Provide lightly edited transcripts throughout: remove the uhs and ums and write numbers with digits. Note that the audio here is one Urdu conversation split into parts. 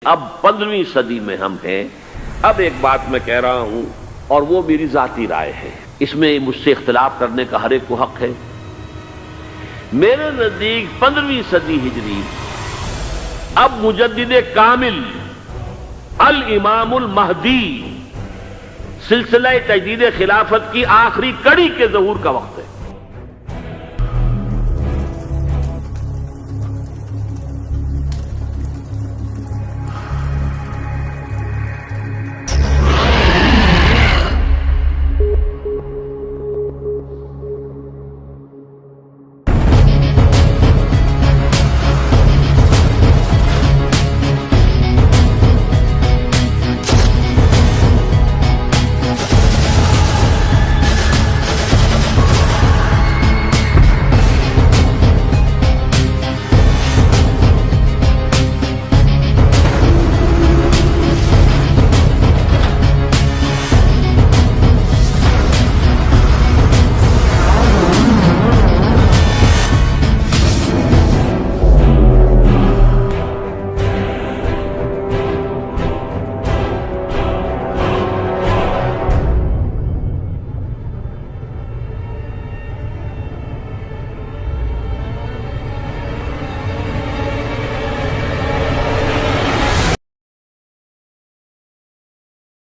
اب 15ویں صدی میں ہم ہیں۔ اب ایک بات میں کہہ رہا ہوں اور وہ میری ذاتی رائے ہے، اس میں مجھ سے اختلاف کرنے کا ہر ایک کو حق ہے۔ میرے نزدیک 15ویں صدی ہجری اب مجدد کامل الامام المہدی سلسلہ تجدید خلافت کی آخری کڑی کے ظہور کا وقت ہے۔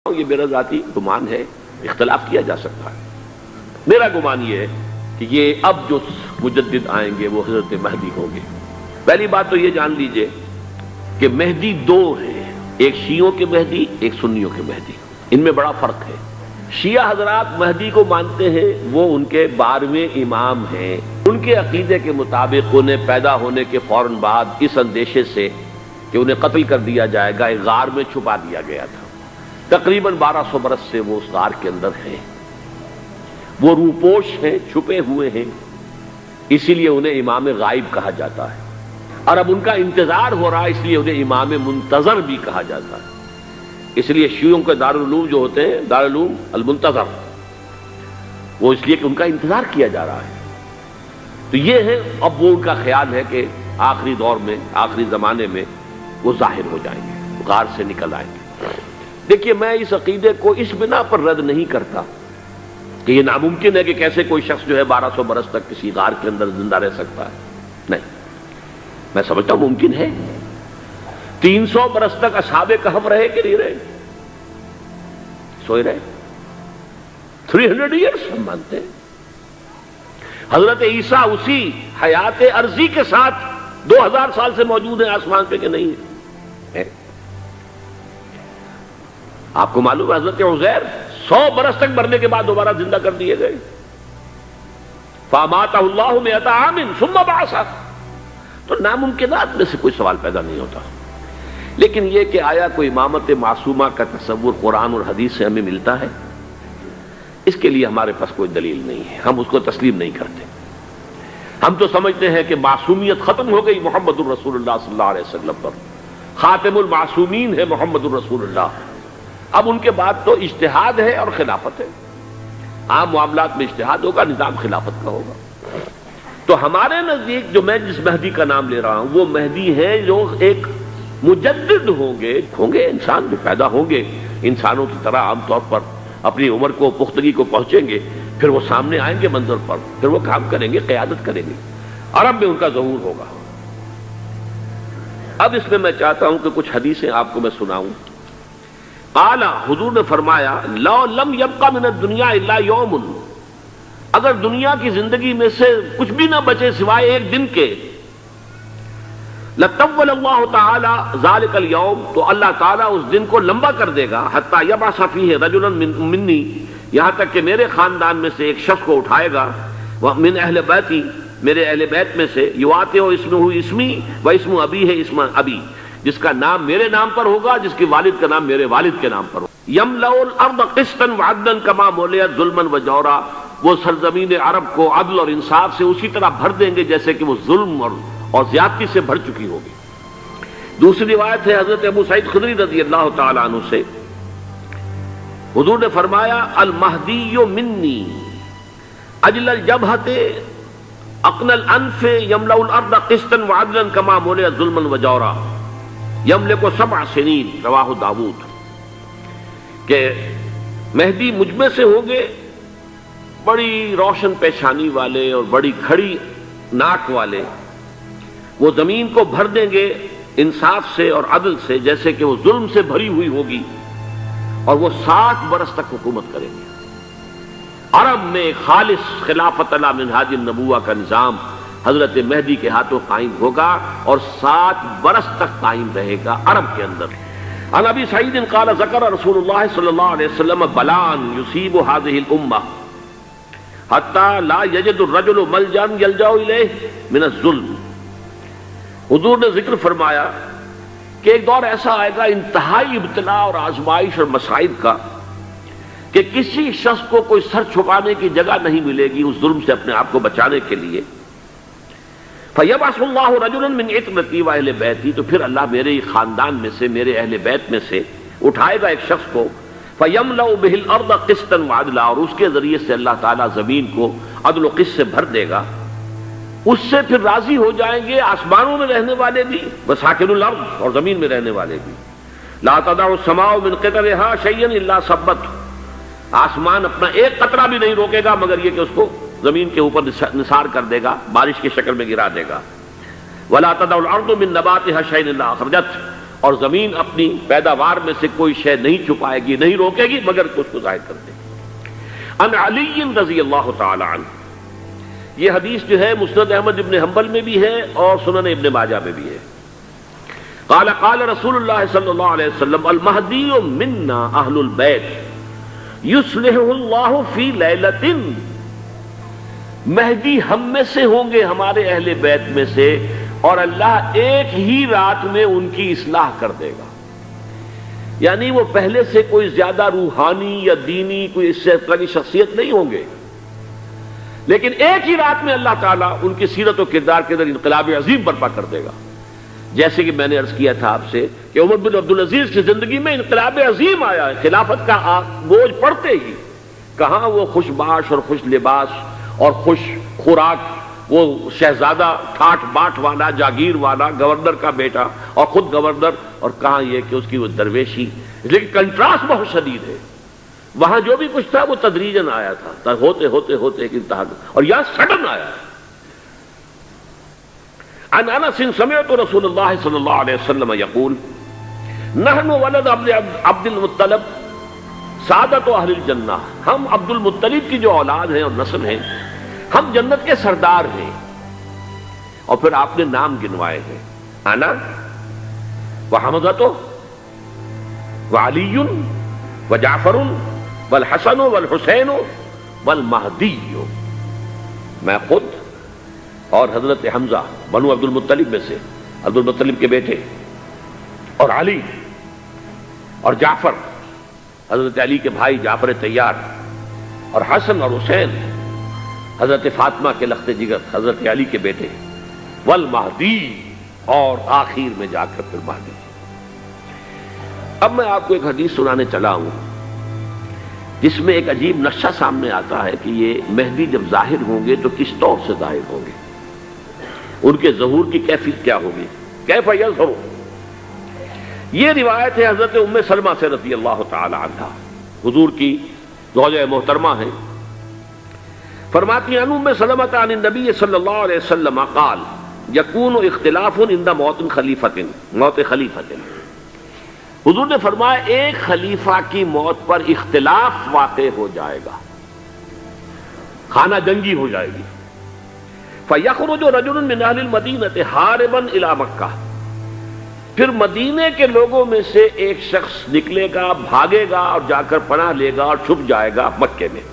یہ میرا ذاتی گمان ہے، اختلاف کیا جا سکتا ہے۔ میرا گمان یہ ہے کہ یہ اب جو مجدد آئیں گے وہ حضرت مہدی ہوں گے۔ پہلی بات تو یہ جان لیجئے کہ مہدی دو ہیں، ایک شیعوں کے مہدی، ایک سنیوں کے مہدی۔ ان میں بڑا فرق ہے۔ شیعہ حضرات مہدی کو مانتے ہیں، وہ ان کے 12ویں امام ہیں۔ ان کے عقیدے کے مطابق انہیں پیدا ہونے کے فوراً بعد اس اندیشے سے کہ انہیں قتل کر دیا جائے گا، ایک غار میں چھپا دیا گیا تھا۔ تقریباً 1200 برس سے وہ اس غار کے اندر ہیں، وہ روپوش ہیں، چھپے ہوئے ہیں، اسی لیے انہیں امام غائب کہا جاتا ہے۔ اور اب ان کا انتظار ہو رہا ہے، اس لیے انہیں امام منتظر بھی کہا جاتا ہے۔ اس لیے شیعوں کے دارالعلوم جو ہوتے ہیں، دارالعلوم المنتظر، وہ اس لیے کہ ان کا انتظار کیا جا رہا ہے۔ تو یہ ہے، اب وہ ان کا خیال ہے کہ آخری دور میں، آخری زمانے میں وہ ظاہر ہو جائیں گے، غار سے نکل آئیں گے۔ دیکھیے، میں اس عقیدے کو اس بنا پر رد نہیں کرتا کہ یہ ناممکن ہے کہ کیسے کوئی شخص جو ہے 1200 برس تک کسی غار کے اندر زندہ رہ سکتا ہے۔ نہیں، میں سمجھتا ہوں ممکن ہے۔ 300 برس تک اصحاب کہف رہے کہ نہیں رہے؟ سوئے رہے۔ 300 ایئرس ہم مانتے ہیں۔ حضرت عیسیٰ اسی حیات عرضی کے ساتھ 2000 سال سے موجود ہیں آسمان پہ کہ نہیں ہے؟ آپ کو معلوم ہے حضرت عزیر 100 برس تک مرنے کے بعد دوبارہ زندہ کر دیے گئے۔ فَأَمَاتَهُ اللَّهُ مِئَةَ عَامٍ ثُمَّ بَعَثَهُ۔ تو ناممکنات میں سے کوئی سوال پیدا نہیں ہوتا۔ لیکن یہ کہ آیا کوئی امامت معصومہ کا تصور قرآن اور حدیث سے ہمیں ملتا ہے، اس کے لیے ہمارے پاس کوئی دلیل نہیں ہے، ہم اس کو تسلیم نہیں کرتے۔ ہم تو سمجھتے ہیں کہ معصومیت ختم ہو گئی محمد الرسول اللہ صلی اللہ علیہ وسلم پر۔ خاتم المعصومین ہے محمد الرسول اللہ۔ اب ان کے بعد تو اجتہاد ہے اور خلافت ہے۔ عام معاملات میں اجتہاد ہوگا، نظام خلافت کا ہوگا۔ تو ہمارے نزدیک جو میں جس مہدی کا نام لے رہا ہوں، وہ مہدی ہیں جو ایک مجدد ہوں گے انسان جو پیدا ہوں گے انسانوں کی طرح، عام طور پر اپنی عمر کو، پختگی کو پہنچیں گے، پھر وہ سامنے آئیں گے منظر پر، پھر وہ کام کریں گے، قیادت کریں گے، عرب میں ان کا ظہور ہوگا۔ اب اس میں میں چاہتا ہوں کہ کچھ حدیثیں آپ کو میں سناؤں۔ قال، حضور نے فرمایا، لو لم یبقى من الدنیا الا یوم، اگر دنیا کی زندگی میں سے کچھ بھی نہ بچے سوائے ایک دن کے، لطول اللہ تعالی ذلک اليوم، تو اللہ تعالیٰ اس دن کو لمبا کر دے گا، حتی یبعث فیہ رجلا منی، یہاں تک کہ میرے خاندان میں سے ایک شخص کو اٹھائے گا، من اہل بیتی، میرے اہل بیت میں سے، یواطئ اسمہ اسمی و اسم ابی ہے اسم ابی، جس کا نام میرے نام پر ہوگا، جس کے والد کا نام میرے والد کے نام پر ہوگا۔ یملأ الارض قسطا وعدلا کما ملئت ظلما وجورا، وہ سرزمین عرب کو عدل اور انصاف سے اسی طرح بھر دیں گے جیسے کہ وہ ظلم اور زیادتی سے بھر چکی ہوگی۔ دوسری روایت ہے حضرت ابو سعید خدری رضی اللہ تعالی عنہ سے، حضور نے فرمایا المہدی منی اجل الجبہۃ اقن الانف یملأ الارض قسطا وعدلا کما ملئ ظلما وجورا. یملک 7 سنین رواہ داود، کہ مہدی مجھ میں سے ہوں گے بڑی روشن پیشانی والے اور بڑی کھڑی ناک والے، وہ زمین کو بھر دیں گے انصاف سے اور عدل سے، جیسے کہ وہ ظلم سے بھری ہوئی ہوگی، اور وہ 7 برس تک حکومت کریں گے۔ عرب میں خالص خلافت علی منہاج النبوہ کا نظام حضرت مہدی کے ہاتھوں قائم ہوگا اور 7 برس تک قائم رہے گا عرب کے اندر۔ عن ابی سعید قال ذکر رسول اللہ صلی اللہ علیہ وسلم بلان یصیب هذه الامہ حتی لا یجد الرجل ملجا یلجا الیہ من الظلم۔ حضور نے ذکر فرمایا کہ ایک دور ایسا آئے گا انتہائی ابتلا اور آزمائش اور مصائب کا، کہ کسی شخص کو کوئی سر چھپانے کی جگہ نہیں ملے گی اس ظلم سے اپنے آپ کو بچانے کے لیے۔ فَيَبْعَثُ اللَّهُ رَجُلًا مِّنْ عِتْرَتِي وَأَهْلِ بَيْتِي، تو پھر اللہ میرے خاندان میں سے، میرے اہل بیت میں سے اٹھائے گا ایک شخص کو، فَيَمْلَأُ بِهِ الْأَرْضَ قِسْطًا وَعَدْلًا، اور اس کے ذریعے سے اللہ تعالیٰ زمین کو عدل و قسط سے بھر دے گا۔ اس سے پھر راضی ہو جائیں گے آسمانوں میں رہنے والے بھی، وَسَاكِنُ الْأَرْضِ، اور زمین میں رہنے والے بھی۔ لَا تَدَعُ السَّمَاءُ مِنْ قِطَرِهَا شَيْئًا إِلَّا صَبَّتْهُ، آسمان اپنا ایک قطرہ بھی نہیں روکے گا مگر یہ کہ اس کو زمین کے اوپر نثار کر دے گا، بارش کی شکل میں گرا دے گا۔ وَلَا تَدَعُ الْأَرْضُ مِن نَبَاتِهَا شَيْئًا إِلَّا أَخْرَجَتْهُ، اور زمین اپنی پیداوار میں سے کوئی شے نہیں چھپائے گی، نہیں روکے گی مگر اس کو ظاہر کر دے گی۔ عن علی رضی اللہ تعالی عنہ، یہ حدیث جو ہے مسند احمد ابن حنبل میں بھی ہے اور سنن ابن ماجہ میں بھی ہے۔ قال قال رسول اللہ صلی اللہ علیہ وسلم المہدی منا اہل البیت یصلحہ اللہ فی لیلۃ، مہدی ہم میں سے ہوں گے، ہمارے اہل بیت میں سے، اور اللہ ایک ہی رات میں ان کی اصلاح کر دے گا۔ یعنی وہ پہلے سے کوئی زیادہ روحانی یا دینی کوئی اس طرح کی شخصیت نہیں ہوں گے، لیکن ایک ہی رات میں اللہ تعالیٰ ان کی سیرت و کردار کے اندر انقلاب عظیم برپا کر دے گا۔ جیسے کہ میں نے عرض کیا تھا آپ سے کہ عمر بن عبدالعزیز کی زندگی میں انقلاب عظیم آیا ہے، خلافت کا بوجھ پڑتے ہی کہاں وہ خوش باش اور خوش لباس اور خوش خوراک، وہ شہزادہ ٹھاٹ باٹ والا، جاگیر والا، گورنر کا بیٹا اور خود گورنر، اور کہاں یہ کہ اس کی وہ درویشی، لیکن کنٹراسٹ بہت شدید ہے۔ وہاں جو بھی کچھ تھا وہ تدریجاً آیا تھا، ہوتے ہوتے ہوتے ایک انتہا، اور یہاں سڈن آیا ہے۔ عن انس سمعت رسول اللہ صلی اللہ علیہ وسلم یقول نحن ولد عبد المطلب سعادت اہل الجنہ، ہم عبد المطلب کی جو اولاد ہیں اور نسل ہیں، ہم جنت کے سردار ہیں۔ اور پھر آپ نے نام گنوائے ہیں، انا وحمزۃ وعلی وجعفر والحسن والحسین والمہدی، میں خود اور حضرت حمزہ بنو عبد المطلب میں سے، عبد المطلب کے بیٹے، اور علی اور جعفر حضرت علی کے بھائی جعفر طیار، اور حسن اور حسین حضرت فاطمہ کے لخت جگر حضرت علی کے بیٹے، والمہدی، اور آخر میں جا کر پھر مہدی۔ اب میں آپ کو ایک حدیث سنانے چلا ہوں جس میں ایک عجیب نقشہ سامنے آتا ہے کہ یہ مہدی جب ظاہر ہوں گے تو کس طور سے ظاہر ہوں گے، ان کے ظہور کی کیفیت کیا ہوگی، کیف یظہر۔ یہ روایت ہے حضرت ام سلمہ سے رضی اللہ تعالی عنہا، حضور کی زوجہ محترمہ ہیں، فرماتی ہیں ام سلمہ عن النبی صلی اللہ علیہ وسلم قال یکون اختلاف عند موت خلیفۃ، حضور نے فرمایا ایک خلیفہ کی موت پر اختلاف واقع ہو جائے گا، خانہ جنگی ہو جائے گی۔ فَيَخْرُجُ رَجُلٌ مِّنْ أَهْلِ الْمَدِينَةِ هَارِبًا إِلَى مَكَّةَ، پھر مدینے کے لوگوں میں سے ایک شخص نکلے گا، بھاگے گا اور جا کر پناہ لے گا اور چھپ جائے گا مکے میں۔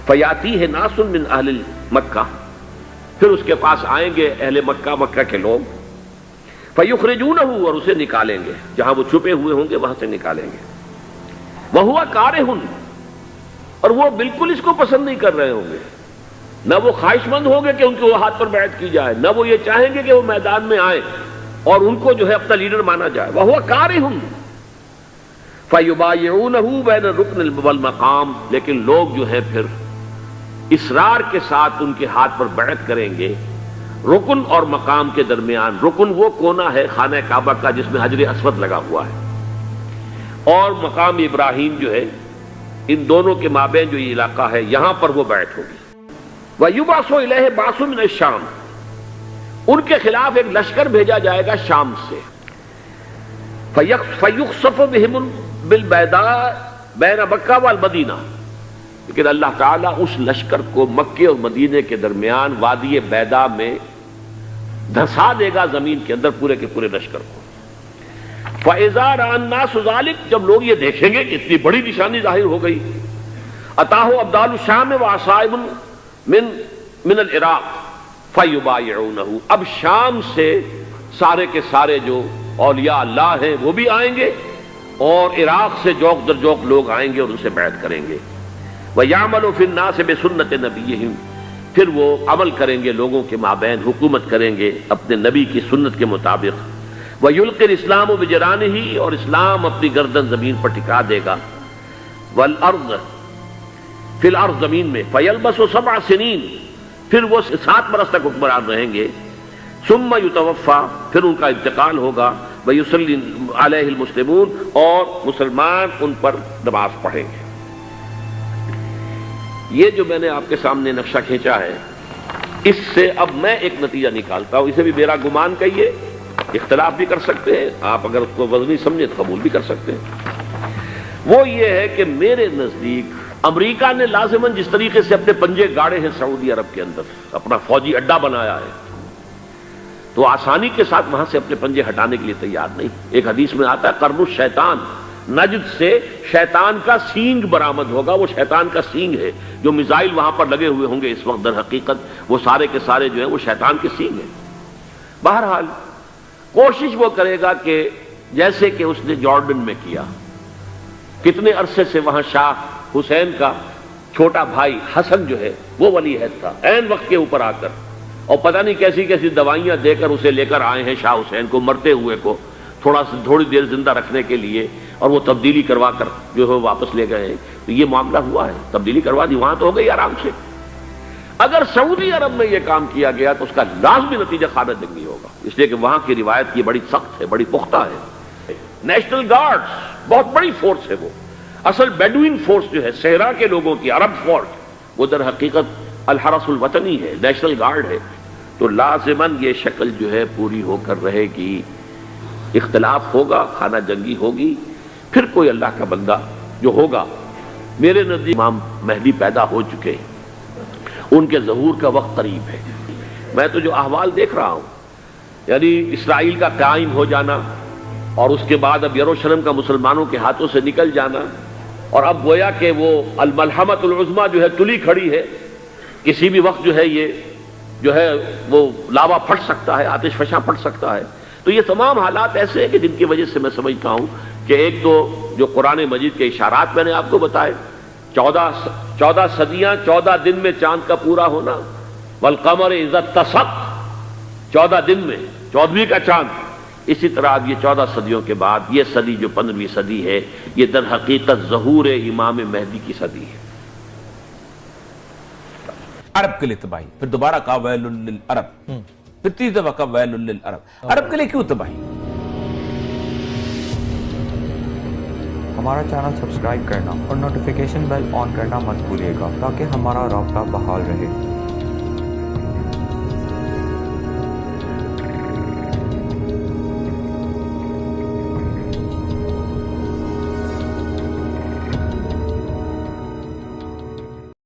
فَيَأْتِيهِ نَاسٌ مِّنْ أَهْلِ مَكَّةِ، پھر اس کے پاس آئیں گے اہل مکہ، مکہ کے لوگ، فَيُخْرِجُونَهُ، اور اسے نکالیں گے، جہاں وہ چھپے ہوئے ہوں گے وہاں سے نکالیں گے۔ وَهُوَ كَارِهٌ، اور وہ بالکل اس کو پسند نہیں کر رہے ہوں گے، نہ وہ خواہش مند ہوں گے کہ ان کے وہ ہاتھ پر بیعت کی جائے، نہ وہ یہ چاہیں گے کہ وہ میدان میں آئیں اور ان کو جو ہے اپنا لیڈر مانا جائے۔ وَهُوَ كَارِهٌ فَيُبَايِعُونَهُ بَيْنَ الرُّكْنِ وَالْمَقَامِ، لیکن لوگ جو ہے پھر اصرار کے ساتھ ان کے ہاتھ پر بیعت کریں گے رکن اور مقام کے درمیان، رکن وہ کونا ہے خانہ کعبہ کا جس میں حجر اسود لگا ہوا ہے، اور مقام ابراہیم جو ہے، ان دونوں کے مابین جو یہ علاقہ ہے یہاں پر وہ بیعت ہوگی۔ وَيُبْعَثُ إِلَيْهِ بَعْثٌ مِنَ الشَّامِ، ان کے خلاف ایک لشکر بھیجا جائے گا شام سے۔ فَيُخْصَفُ بِهِمْ بِالْبَيْضَاءِ بَيْنَ مکہ والمدینہ، لیکن اللہ تعالیٰ اس لشکر کو مکے اور مدینے کے درمیان وادی بیضاء میں دھسا دے گا زمین کے اندر پورے کے پورے لشکر کو۔ فَإِذَا رَأَى النَّاسُ ذَلِكَ، جب لوگ یہ دیکھیں گے کہ اتنی بڑی نشانی ظاہر ہو گئی، أَتَاهُ أَبْدَالُ الشَّامِ وَعَصَائِبٌ من العراق فَيُبَايِعُونَهُ، اب شام سے سارے کے سارے جو اولیاء اللہ ہیں وہ بھی آئیں گے، اور عراق سے جوق در جوق لوگ آئیں گے اور ان سے بیعت کریں گے۔ وَيَعْمَلُ فِي النَّاسِ بِسُنَّةِ نَبِيِّهِمْ، پھر وہ عمل کریں گے لوگوں کے مابین، حکومت کریں گے اپنے نبی کی سنت کے مطابق۔ وَيُلْقِي الْإِسْلَامُ بِجَرَانِهِ، اور اسلام اپنی گردن زمین پر ٹکا دے گا۔ وَالْأَرْض فی الارض، زمین میں۔ فَيَلْبَسُ 7 سنین، پھر وہ 7 برس تک حکمران رہیں گے۔ ثُمَّ يُتَوَفَّى، پھر ان کا انتقال ہوگا۔ وَيُصَلِّي عَلَيْهِ الْمُسْلِمُونَ، اور مسلمان ان پر نماز پڑھیں گے۔ یہ جو میں نے آپ کے سامنے نقشہ کھینچا ہے، اس سے اب میں ایک نتیجہ نکالتا ہوں، اسے بھی میرا گمان کہیے، اختلاف بھی کر سکتے ہیں، آپ اگر اس کو وزنی سمجھیں تو قبول بھی کر سکتے ہیں۔ وہ یہ ہے کہ میرے نزدیک امریکہ نے لازماً جس طریقے سے اپنے پنجے گاڑے ہیں سعودی عرب کے اندر، اپنا فوجی اڈا بنایا ہے، تو آسانی کے ساتھ وہاں سے اپنے پنجے ہٹانے کے لیے تیار نہیں۔ ایک حدیث میں آتا ہے قرن الشیطان، نجد سے شیطان کا سینگ برآمد ہوگا، وہ شیطان کا سینگ ہے، جو میزائل وہاں پر لگے ہوئے ہوں گے اس وقت، در حقیقت وہ سارے کے سارے جو ہیں وہ شیطان کے سینگ ہیں۔ بہرحال کوشش وہ کرے گا کہ جیسے کہ اس نے جارڈن میں کیا، کتنے عرصے سے وہاں شاہ حسین کا چھوٹا بھائی حسن جو ہے وہ ولی عہد تھا، عین وقت کے اوپر آ کر، اور پتہ نہیں کیسی کیسی دوائیاں دے کر اسے لے کر آئے ہیں شاہ حسین کو، مرتے ہوئے کو تھوڑی دیر زندہ رکھنے کے لیے، اور وہ تبدیلی کروا کر جو ہے واپس لے گئے ہیں۔ تو یہ معاملہ ہوا ہے، تبدیلی کروا دی، وہاں تو ہو گئی آرام سے۔ اگر سعودی عرب میں یہ کام کیا گیا تو اس کا لازمی نتیجہ خانہ جنگی ہوگا، اس لیے کہ وہاں کی روایت یہ بڑی سخت ہے، بڑی پختہ ہے۔ نیشنل گارڈز بہت بڑی فورس ہے، وہ اصل بیڈوین فورس جو ہے صحرا کے لوگوں کی، عرب فورس، وہ در حقیقت الحرس الوطنی ہے، نیشنل گارڈ ہے۔ تو لازماً یہ شکل جو ہے پوری ہو کر رہے گی، اختلاف ہوگا، خانہ جنگی ہوگی، پھر کوئی اللہ کا بندہ جو ہوگا، میرے نزدیک امام مہدی پیدا ہو چکے ہیں، ان کے ظہور کا وقت قریب ہے۔ میں تو جو احوال دیکھ رہا ہوں، یعنی اسرائیل کا قائم ہو جانا، اور اس کے بعد اب یروشلم کا مسلمانوں کے ہاتھوں سے نکل جانا، اور اب گویا کہ وہ الملحمۃ العظمیٰ جو ہے تلی کھڑی ہے، کسی بھی وقت جو ہے یہ جو ہے وہ لاوا پھٹ سکتا ہے، آتش فشاں پھٹ سکتا ہے۔ تو یہ تمام حالات ایسے ہیں کہ جن کی وجہ سے میں سمجھتا ہوں کہ ایک تو جو قرآن مجید کے اشارات میں نے آپ کو بتائے، 14 صدیاں 14 دن میں چاند کا پورا ہونا، والقمر اذا اتسق، 14 دن میں 14ویں کا چاند۔ اسی طرح اب یہ 14 صدیوں کے بعد یہ صدی جو 15ویں صدی ہے، یہ در حقیقت ظہور امام مہدی کی صدی ہے۔ عرب کے لیے تباہی، پھر دوبارہ کہا ویل للعرب، پھر تیسری دفعہ کہا ویل للعرب۔ عرب کے لیے کیوں تباہی؟ ہمارا چینل سبسکرائب کرنا اور نوٹیفیکیشن بیل آن کرنا مت بھولیے گا تاکہ ہمارا رابطہ بحال رہے۔